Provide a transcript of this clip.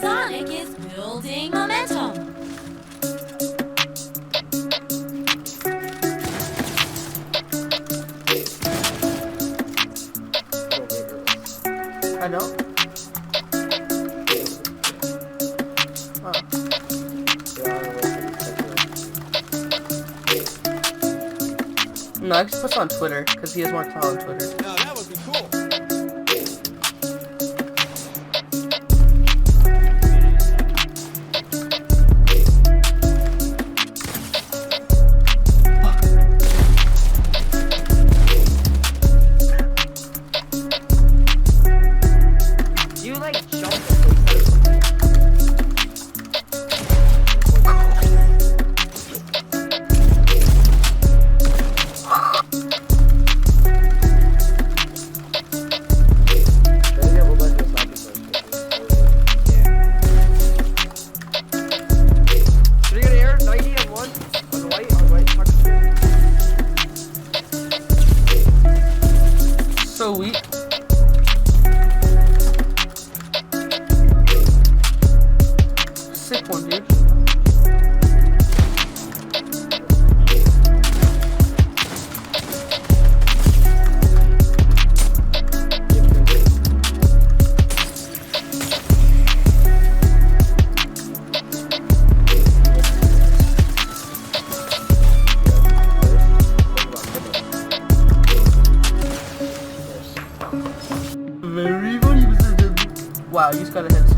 Sonic is building momentum. I know. No, I just post on Twitter because he has more clout on Twitter. Now that would be cool. You like jump the so weak. Sick one, dude. Very funny. Wow, you just got a head start.